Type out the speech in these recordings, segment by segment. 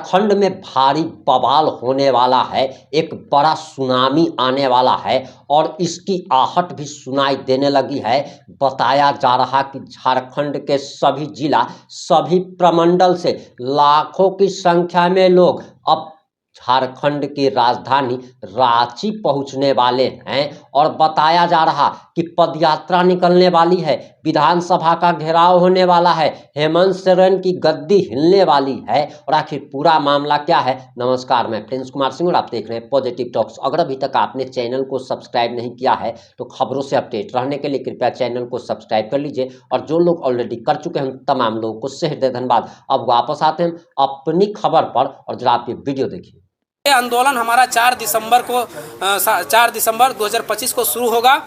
झारखंड में भारी बवाल होने वाला है, एक बड़ा सुनामी आने वाला है और इसकी आहट भी सुनाई देने लगी है। बताया जा रहा कि झारखंड के सभी जिला, सभी प्रमंडल से लाखों की संख्या में लोग अब झारखंड की राजधानी रांची पहुंचने वाले हैं और बताया जा रहा कि पदयात्रा निकलने वाली है, विधानसभा का घेराव होने वाला है, हेमंत सोरेन की गद्दी हिलने वाली है। और आखिर पूरा मामला क्या है? नमस्कार, मैं प्रिंस कुमार सिंह और आप देख रहे हैं पॉजिटिव टॉक्स। अगर अभी तक आपने चैनल को सब्सक्राइब नहीं किया है तो खबरों से अपडेट रहने के लिए कृपया चैनल को सब्सक्राइब कर लीजिए और जो लोग ऑलरेडी कर चुके हैं तमाम लोगों को शेयर दे धन्यवाद। अब वापस आते हैं अपनी खबर पर और जरा आप ये वीडियो देखिए। ये आंदोलन हमारा 4 दिसंबर 2025 को शुरू होगा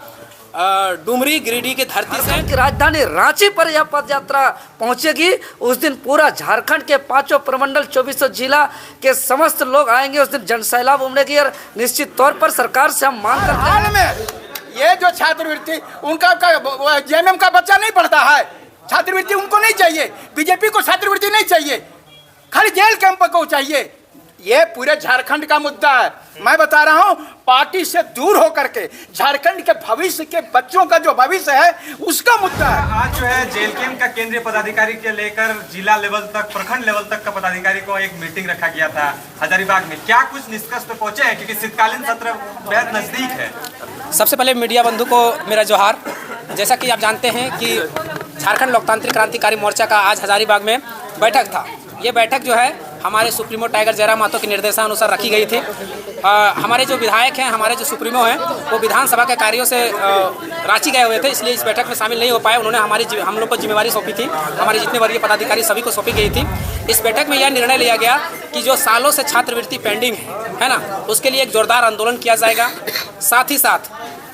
डुमरी गिरिडीह की धरती से। की राजधानी रांची पर यह पद यात्रा पहुंचेगी। उस दिन पूरा झारखंड के 5 प्रमंडल 24 जिला के समस्त लोग आएंगे। उस दिन जनसैलाब उमड़ेगी और निश्चित तौर पर सरकार से हम मांग करते हैं ये जो छात्रवृत्ति उनका जेएमएम का बच्चा नहीं पढ़ता है, छात्रवृत्ति उनको नहीं चाहिए। बीजेपी को छात्रवृत्ति नहीं चाहिए, खाली जेल कैंप को चाहिए। ये पूरे झारखंड का मुद्दा है। मैं बता रहा हूँ, पार्टी से दूर होकर के झारखंड के भविष्य के बच्चों का जो भविष्य है उसका मुद्दा है। आज जो है जेल कैंप का केंद्रीय पदाधिकारी के लेकर जिला लेवल तक, प्रखंड लेवल तक का पदाधिकारी को एक मीटिंग रखा गया था हजारीबाग में। क्या कुछ निष्कर्ष पे पहुंचे हैं, क्योंकि शीतकालीन सत्र बेहद नजदीक है? सबसे पहले मीडिया बंधु को मेरा जोहार। जैसा कि आप जानते हैं कि झारखंड लोकतांत्रिक क्रांतिकारी मोर्चा का आज हजारीबाग में बैठक था। ये बैठक जो है हमारे सुप्रीमो टाइगर जयराम महतो के निर्देशानुसार रखी गई थी। हमारे जो विधायक हैं, हमारे जो सुप्रीमो हैं, वो विधानसभा के कार्यों से रांची गए हुए थे, इसलिए इस बैठक में शामिल नहीं हो पाए। उन्होंने हम लोग को जिम्मेवारी सौंपी थी, हमारे जितने वर्गीय पदाधिकारी सभी को सौंपी गई थी। इस बैठक में यह निर्णय लिया गया कि जो सालों से छात्रवृत्ति पेंडिंग है ना, उसके लिए एक जोरदार आंदोलन किया जाएगा। साथ ही साथ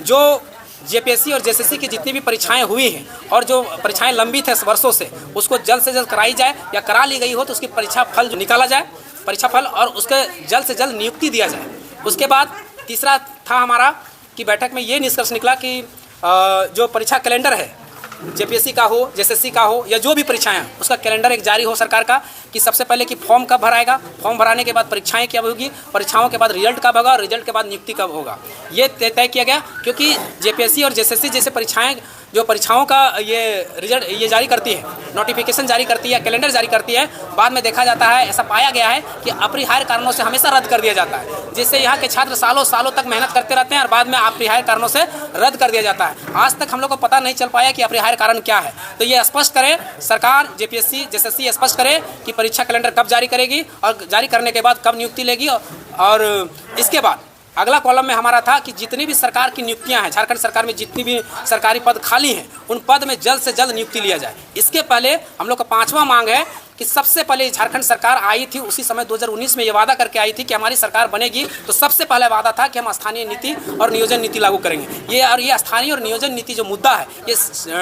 जो जेपीएससी और जेएसएससी की जितनी भी परीक्षाएं हुई हैं और जो परीक्षाएं लंबित है वर्षों से, उसको जल्द से जल्द कराई जाए या करा ली गई हो तो उसकी परीक्षा फल जो निकाला जाए, परीक्षा फल, और उसके जल्द से जल्द नियुक्ति दिया जाए। उसके बाद तीसरा था हमारा कि बैठक में ये निष्कर्ष निकला कि जो परीक्षा कैलेंडर है, जेपीएससी का हो, जेएसएससी का हो या जो भी परीक्षाएं हैं, उसका कैलेंडर एक जारी हो सरकार का कि सबसे पहले कि फॉर्म कब भराएगा, फॉर्म भराने के बाद परीक्षाएं कब होगी, परीक्षाओं के बाद रिजल्ट कब होगा और रिजल्ट के बाद नियुक्ति कब होगा, ये तय किया गया। क्योंकि जेपीएससी और जेएसएससी जैसे परीक्षाएं जो परीक्षाओं का ये रिजल्ट ये जारी करती है, नोटिफिकेशन जारी करती है, कैलेंडर जारी करती है, बाद में देखा जाता है, ऐसा पाया गया है कि अपरिहार्य कारणों से हमेशा रद्द कर दिया जाता है, जिससे यहाँ के छात्र सालों सालों तक मेहनत करते रहते हैं और बाद में अपरिहार्य कारणों से रद्द कर दिया जाता है। आज तक हम लोग को पता नहीं चल पाया कि अपरिहार्य कारण क्या है। तो ये स्पष्ट करे सरकार, जेपीएससी जेएसएससी स्पष्ट करे कि परीक्षा कैलेंडर कब जारी करेगी और जारी करने के बाद कब नियुक्ति लेगी। और इसके बाद अगला कॉलम में हमारा था कि जितनी भी सरकार की नियुक्तियां हैं, झारखंड सरकार में जितनी भी सरकारी पद खाली हैं, उन पद में जल्द से जल्द नियुक्ति लिया जाए। इसके पहले हम लोग का 5वां मांग है कि सबसे पहले झारखंड सरकार आई थी, उसी समय 2019 में ये वादा करके आई थी कि हमारी सरकार बनेगी तो सबसे पहले वादा था कि हम स्थानीय नीति और नियोजन नीति लागू करेंगे। ये स्थानीय और नियोजन नीति जो मुद्दा है, ये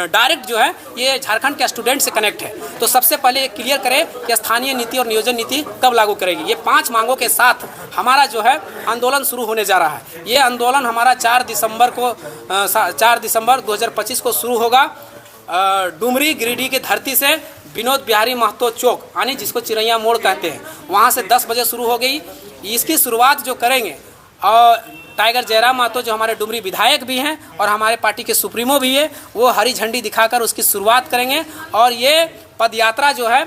डायरेक्ट जो है ये झारखंड के स्टूडेंट से कनेक्ट है। तो सबसे पहले ये क्लियर करें कि स्थानीय नीति और नियोजन नीति कब लागू करेगी। ये 5 मांगों के साथ हमारा जो है आंदोलन शुरू होने जा रहा है। ये आंदोलन हमारा 4 दिसंबर 2025 को शुरू होगा डुमरी गिरिडीह की धरती से विनोद बिहारी महतो चौक, यानी जिसको चिरैया मोड़ कहते हैं, वहाँ से 10 बजे शुरू हो गई। इसकी शुरुआत जो करेंगे और टाइगर जयराम महतो जो हमारे डुमरी विधायक भी हैं और हमारे पार्टी के सुप्रीमो भी है, वो हरी झंडी दिखाकर उसकी शुरुआत करेंगे। और ये पदयात्रा जो है,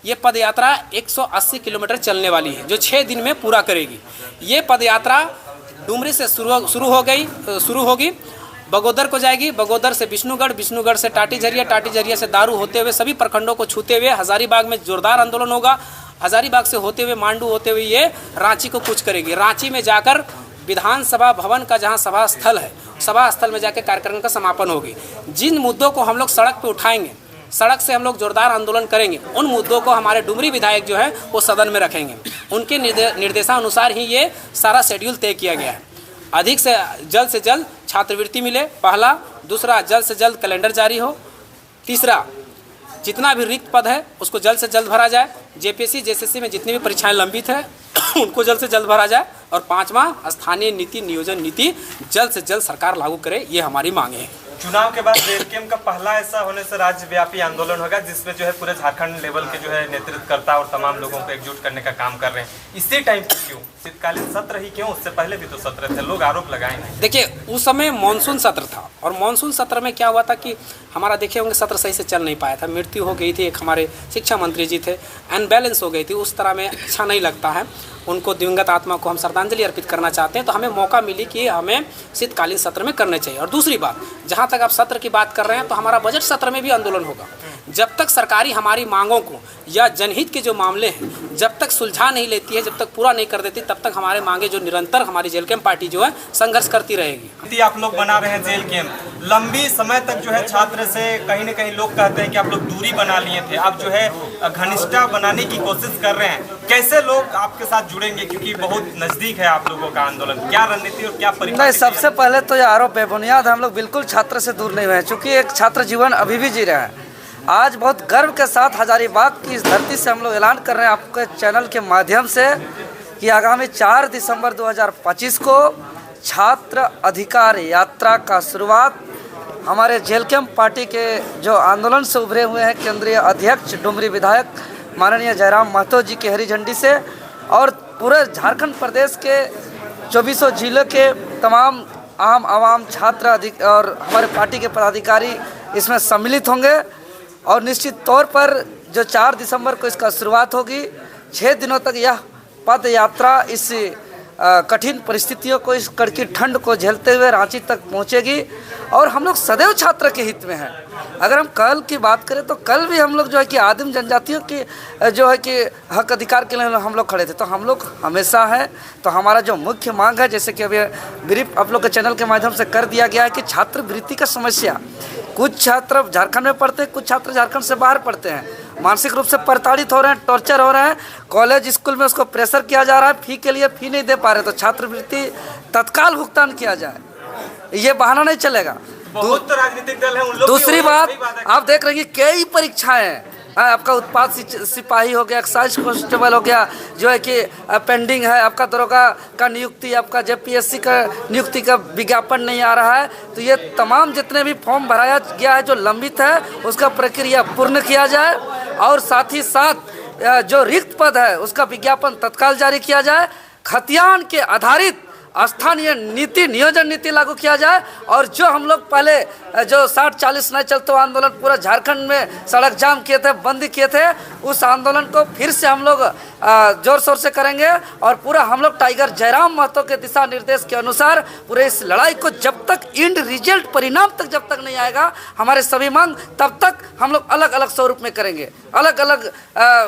ये पदयात्रा 180 किलोमीटर चलने वाली है, जो 6 दिन में पूरा करेगी। ये पदयात्रा डुमरी से शुरू होगी, बगोदर को जाएगी, बगोदर से विष्णुगढ़, विष्णुगढ़ से टाटीझरिया, टाटीझरिया से दारू होते हुए सभी प्रखंडों को छूते हुए हजारीबाग में जोरदार आंदोलन होगा। हजारीबाग से होते हुए मांडू होते हुए ये रांची को कूच करेगी। रांची में जाकर विधानसभा भवन का जहां सभा स्थल है, सभा स्थल में जाकर कार्यक्रम का समापन होगी। जिन मुद्दों को हम लोग सड़क पे उठाएंगे, सड़क से हम लोग जोरदार आंदोलन करेंगे, उन मुद्दों को हमारे डुमरी विधायक जो है वो सदन में रखेंगे। उनके निर्देशानुसार ही ये सारा शेड्यूल तय किया गया है। अधिक से जल्द छात्रवृत्ति मिले, पहला। दूसरा, जल्द से जल्द कैलेंडर जारी हो। तीसरा, जितना भी रिक्त पद है उसको जल्द से जल्द भरा जाए। जेपीएससी जेएसएससी में जितनी भी परीक्षाएं लंबित है उनको जल्द से जल्द भरा जाए। और 5वां, स्थानीय नीति नियोजन नीति जल्द से जल्द सरकार लागू करे। ये हमारी मांगे हैं। चुनाव के बाद जेएलकेएम का पहला ऐसा होने से राज्यव्यापी आंदोलन होगा जिसमें जो है पूरे झारखंड लेवल के जो है नेतृत्वकर्ता और तमाम लोगों को एकजुट करने का काम कर रहे हैं। इसी टाइम पे क्यों शीतकालीन सत्र ही क्यों? उससे पहले भी तो सत्र थे, लोग आरोप लगाएंगे। देखिए उस समय मानसून सत्र था और मानसून सत्र में क्या हुआ था कि हमारा देखे होंगे सत्र सही से चल नहीं पाया था, मृत्यु हो गई थी, एक हमारे शिक्षा मंत्री जी थे, अनबैलेंस हो गई थी, उस तरह में अच्छा नहीं लगता है। उनको दिवंगत आत्मा को हम श्रद्धांजलि अर्पित करना चाहते हैं, तो हमें मौका मिली कि हमें शीतकालीन सत्र में करने चाहिए। और दूसरी बात, जहाँ तक आप सत्र की बात कर रहे हैं तो हमारा बजट सत्र में भी आंदोलन होगा। जब तक सरकारी हमारी मांगों को या जनहित के जो मामले हैं जब तक सुलझा नहीं लेती है, जब तक पूरा नहीं कर देती, तब तक हमारे मांगे जो निरंतर हमारी जेएलकेएम पार्टी जो है संघर्ष करती रहेगी। यदि आप लोग बना रहे हैं जेएलकेएम, लंबी समय तक जो है छात्र से कहीं न कहीं लोग कहते हैं कि आप लोग दूरी बना लिए थे, अब जो है घनिष्ठता बनाने की कोशिश कर रहे हैं। कैसे लोग आपके साथ जुड़ेंगे, क्योंकि बहुत नजदीक है आप लोगों का आंदोलन? क्या रणनीति और क्या परिणाम? नहीं, सबसे पहले तो ये आरोप बेबुनियाद, हम लोग बिल्कुल छात्र से दूर नहीं हुए हैं, चूँकि एक छात्र जीवन अभी भी जी रहे हैं। आज बहुत गर्व के साथ हजारीबाग की इस धरती से हम लोग ऐलान कर रहे हैं आपके चैनल के माध्यम से कि आगामी 4 दिसंबर 2025 को छात्र अधिकार यात्रा का शुरुआत हमारे जेएलकेएम पार्टी के जो आंदोलन से उभरे हुए हैं केंद्रीय अध्यक्ष डुमरी विधायक माननीय जयराम महतो जी की हरी झंडी से और पूरे झारखंड प्रदेश के 24 जिलों के तमाम आम आवाम छात्र और हमारे पार्टी के पदाधिकारी इसमें सम्मिलित होंगे। और निश्चित तौर पर जो 4 दिसंबर को इसका शुरुआत होगी, 6 दिनों तक यह पद यात्रा इस कठिन परिस्थितियों को, इस कड़की ठंड को झेलते हुए रांची तक पहुंचेगी। और हम लोग सदैव छात्र के हित में हैं। अगर हम कल की बात करें तो कल भी हम लोग जो है कि आदिम जनजातियों की जो है कि हक अधिकार के लिए हम लोग खड़े थे, तो हम लोग हमेशा हैं। तो हमारा जो मुख्य मांग है, जैसे कि अभी ब्रीफ आप लोग के चैनल के माध्यम से कर दिया गया है कि छात्रवृत्ति का समस्या, कुछ छात्र झारखंड में पढ़ते हैं, कुछ छात्र झारखंड से बाहर पढ़ते हैं, मानसिक रूप से प्रताड़ित हो रहे हैं, टॉर्चर हो रहे हैं, कॉलेज स्कूल में उसको प्रेशर किया जा रहा है, फी के लिए फी नहीं दे पा रहे, तो छात्रवृत्ति तत्काल भुगतान किया जाए, ये बहाना नहीं चलेगा। बहुत तो राजनीतिक दल है, उन लोग दूसरी बात आप देख रहे हैं कि कई परीक्षाएं, आपका उत्पाद सिपाही हो गया, एक्साइज कांस्टेबल हो गया, जो है कि पेंडिंग है, आपका दरोगा का नियुक्ति, आपका जेपीएससी का नियुक्ति का विज्ञापन नहीं आ रहा है। तो ये तमाम जितने भी फॉर्म भराया गया है जो लंबित है, उसका प्रक्रिया पूर्ण किया जाए और साथ ही साथ जो रिक्त पद है उसका विज्ञापन तत्काल जारी किया जाए। खतियान के आधारित स्थानीय नीति, नियोजन नीति लागू किया जाए। और जो हम लोग पहले जो 60-40 नहीं चलते आंदोलन पूरा झारखंड में सड़क जाम किए थे, बंद किए थे, उस आंदोलन को फिर से हम लोग जोर शोर से करेंगे। और पूरा हम लोग टाइगर जयराम महतो के दिशा निर्देश के अनुसार पूरे इस लड़ाई को जब तक इंड रिजल्ट परिणाम तक जब तक नहीं आएगा हमारे सभी मांग, तब तक हम लोग अलग अलग स्वरूप में करेंगे। अलग अलग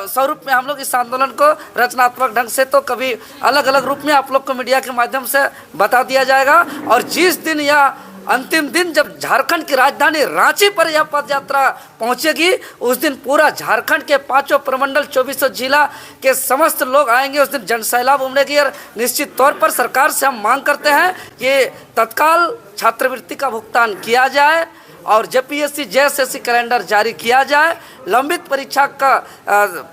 स्वरूप में हम लोग इस आंदोलन को रचनात्मक ढंग से, तो कभी अलग अलग रूप में आप लोग को मीडिया के माध्यम से बता दिया जाएगा। और जिस दिन या अंतिम दिन जब झारखंड की राजधानी रांची पर यह पद यात्रा पहुंचेगी, उस दिन पूरा झारखंड के 5 प्रमंडल 24 जिला के समस्त लोग आएंगे। उस दिन जनसैलाब उमड़ेगी और निश्चित तौर पर सरकार से हम मांग करते हैं कि तत्काल छात्रवृत्ति का भुगतान किया जाए और जेपीएससी जेएसएससी कैलेंडर जारी किया जाए, लंबित परीक्षा का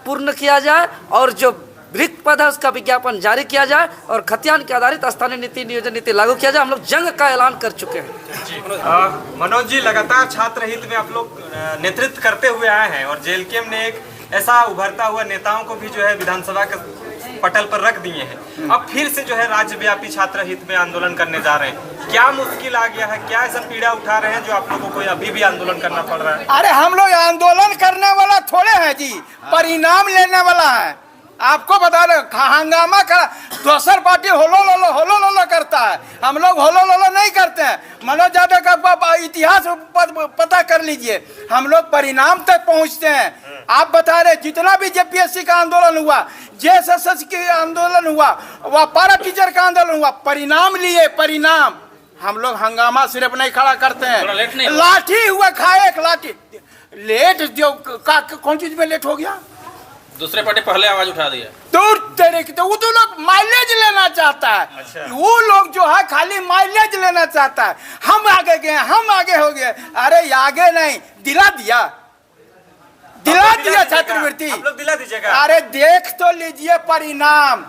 पूर्ण किया जाए और जो रिक्त पद है उसका विज्ञापन जारी किया जाए और खतियान के आधारित स्थानीय नीति, नियोजन नीति लागू किया जाए। हम लोग जंग का ऐलान कर चुके हैं। मनोज जी, लगातार छात्र हित में आप लोग नेतृत्व करते हुए आए हैं और जेएलकेएम ने एक ऐसा उभरता हुआ नेताओं को भी जो है विधानसभा के पटल पर रख दिए हैं। अब फिर से जो है राज्यव्यापी छात्र हित में आंदोलन करने जा रहे हैं, क्या मुश्किल आ गया है? क्या ऐसा पीड़ा उठा रहे हैं जो आप लोगों को अभी भी आंदोलन करना पड़ रहा है? अरे हम लोग आंदोलन करने वाला थोड़े हैं जी, परिणाम लेने वाला है। आपको बता रहे हंगामा कर, दूसर पार्टी होलो लोलो करता है, हम लोग होलो लोलो नहीं करते हैं। मनोज यादव का इतिहास पता कर लीजिए, हम लोग परिणाम तक पहुंचते हैं। आप बता रहे जितना भी जेपीएससी का आंदोलन हुआ, जेएसएससी का आंदोलन हुआ, वह पारा टीचर का आंदोलन हुआ, परिणाम लिए, परिणाम। हम लोग हंगामा सिर्फ नहीं खड़ा करते हैं, लाठी हुआ खाए एक लाठी लेट जो कौन चीज में लेट हो गया, दूसरे पार्टी पहले आवाज उठा दिया। दूर तेरे की, तो वो तो लोग माइलेज लेना चाहता है। अच्छा। वो लोग जो है खाली माइलेज लेना चाहता है। हम आगे गए, हम आगे हो गए। अरे आगे नहीं, दिला दिया छात्रवृत्ति, आप लोग दिला दीजिएगा। अरे देख तो लीजिए परिणाम।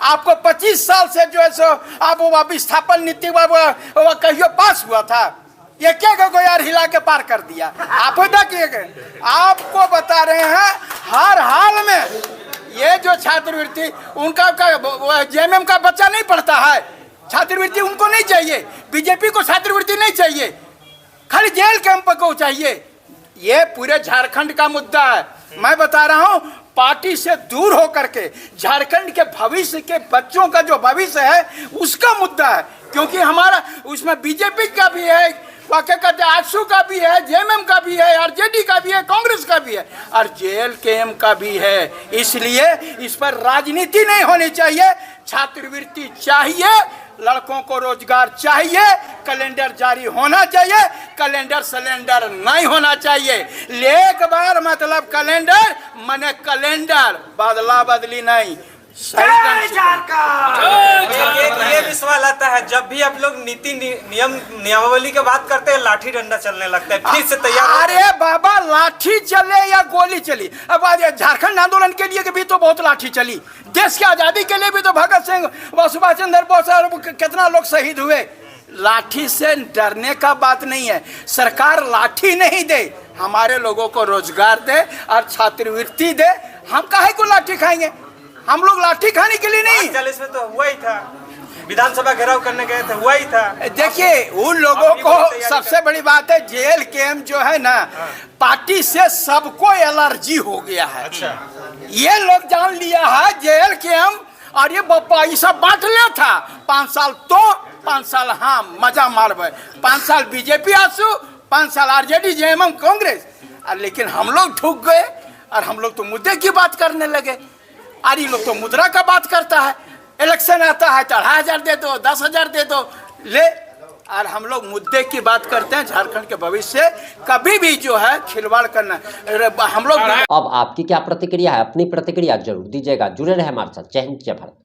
आपको 25 साल से जो है सो आप वो विस्थापन नीति कहियो पास हुआ था? ये क्या को यार हिला के पार कर दिया। आप आपको बता रहे हैं हर हाल में ये जो छात्रवृत्ति उनका जेएमएम का बच्चा नहीं पढ़ता है, छात्रवृत्ति उनको नहीं चाहिए, बीजेपी को छात्रवृत्ति नहीं चाहिए, खाली जेल कैंप को चाहिए। ये पूरे झारखंड का मुद्दा है। मैं बता रहा हूं पार्टी से दूर होकर के झारखंड के भविष्य के बच्चों का जो भविष्य है उसका मुद्दा है, क्योंकि हमारा उसमें बीजेपी का भी है, क्या कहते हैं आजसू का भी है, जेएमएम का भी है, आरजेडी का भी है, कांग्रेस का भी है और जेएलकेएम का भी है। इसलिए इस पर राजनीति नहीं होनी चाहिए। छात्रवृत्ति चाहिए, लड़कों को रोजगार चाहिए, कैलेंडर जारी होना चाहिए, कैलेंडर सिलेंडर नहीं होना चाहिए। एक बार मतलब कैलेंडर माने कैलेंडर, बदला बदली नहीं। ये भी सवाल आता है जब भी आप लोग नीति नियमावली की बात करते हैं लाठी डंडा चलने लगता है, फिर से तैयार। अरे बाबा लाठी चले या गोली चली, अब झारखंड आंदोलन के लिए भी तो बहुत लाठी चली, देश की आजादी के लिए भी तो भगत सिंह व सुभाष चंद्र बोस और कितना लोग शहीद हुए। लाठी से डरने का बात नहीं है। सरकार लाठी नहीं दे, हमारे लोगों को रोजगार दे और छात्रवृत्ति दे। हम काहे को लाठी खाएंगे? हम लोग लाठी खाने के लिए नहीं। 40 में तो हुआ ही था, विधानसभा घेराव करने गए थे, हुआ ही था। देखिए उन लोगों को सबसे बड़ी बात है जेएलकेएम जो है ना, पार्टी से सबको एलर्जी हो गया है। अच्छा। ये लोग जान लिया है जेएलकेएम और ये पैसा बांट लिया था, 5 साल तो 5 साल हाँ मजा मार, 5 साल बीजेपी आंसू, 5 साल आरजेडी जेएमएम कांग्रेस। लेकिन हम लोग ठुक गए और हम लोग तो मुद्दे की बात करने लगे। और ये लोग तो मुद्रा का बात करता है, इलेक्शन आता है 2,500 दे दो, 10,000 दे दो, ले। और हम लोग मुद्दे की बात करते हैं, झारखंड के भविष्य कभी भी जो है खिलवाड़ करना हम लोग। अब आपकी क्या प्रतिक्रिया है? अपनी प्रतिक्रिया जरूर दीजिएगा। जुड़े रहे हमारे साथ। जय हिंद, जय भारत।